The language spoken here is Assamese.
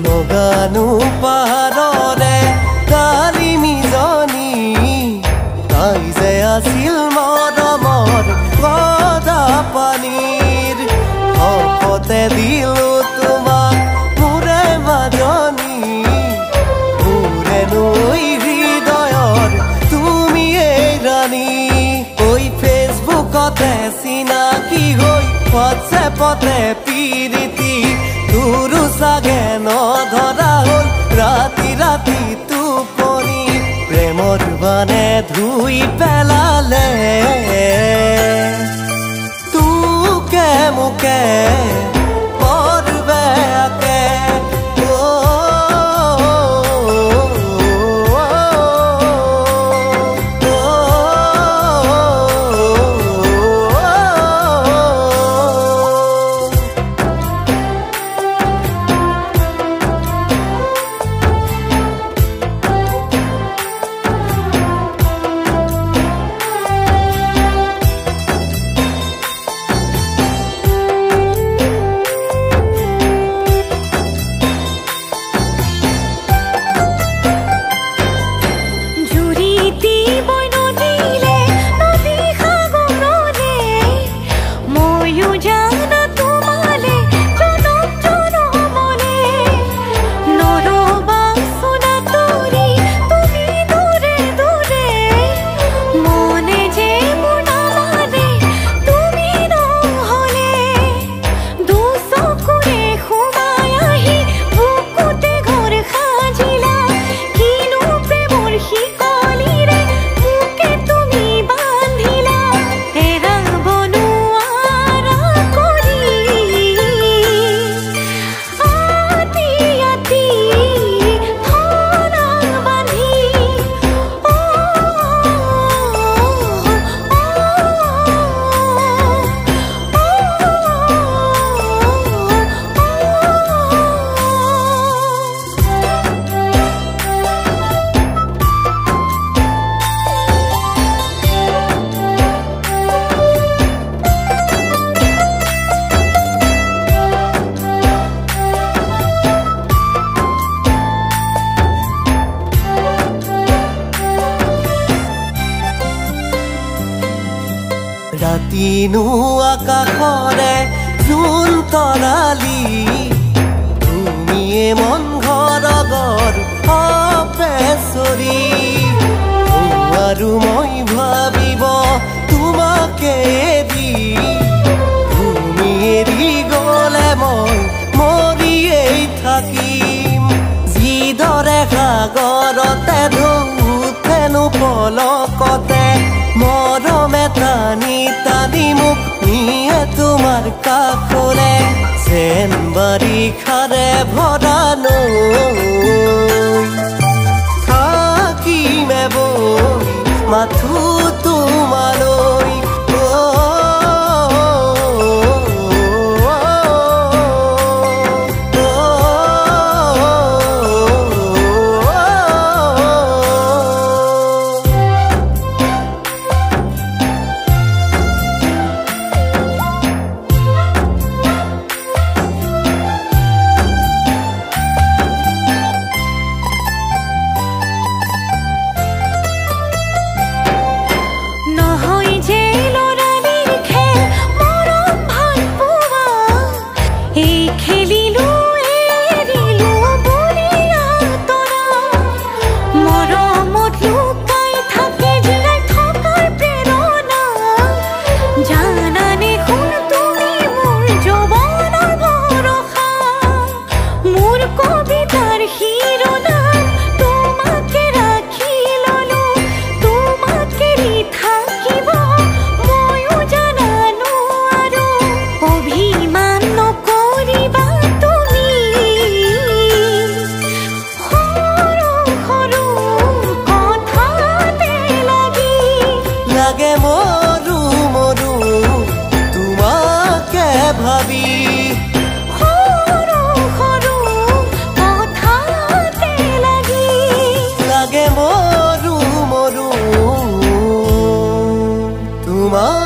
নগানো পাহাৰৰে কালিমিজনী তাই যে আছিল মৰমৰ গদা পানীৰ শপতে দিলো তোমাক মোৰে মাজনী মোৰেনো হৃদয়ৰ তুমি এই ৰাণী ঐ ফেচবুকতে চিনাকি হৈ হোৱাটছএপতে পিৰিতি তোৰো চাগে নধৰা হ'ল ৰাতি ৰাতি টোপনি প্ৰেমৰ বানে ধুই পেলালে তোকে মোকে বৰ বেয়াকে ৰাতিনো আকাশৰে জোন তৰালি তুমিয়ে মন ঘৰ অপেচৰি আৰু মই ভাবিব তোমাকে এৰি তুমি এৰি গ'লে মই মৰিয়েই থাকিম যিদৰে সাগৰতে ঢৌতেনো পলকতে মৰমে টানি টানি মোক নিয়ে তোমাৰ কাষলে যেন বাৰিষাৰে ভৰা নৈ থাকিমে বৈ মাথো তোমালৈ মৰু মৰু তোমাৰ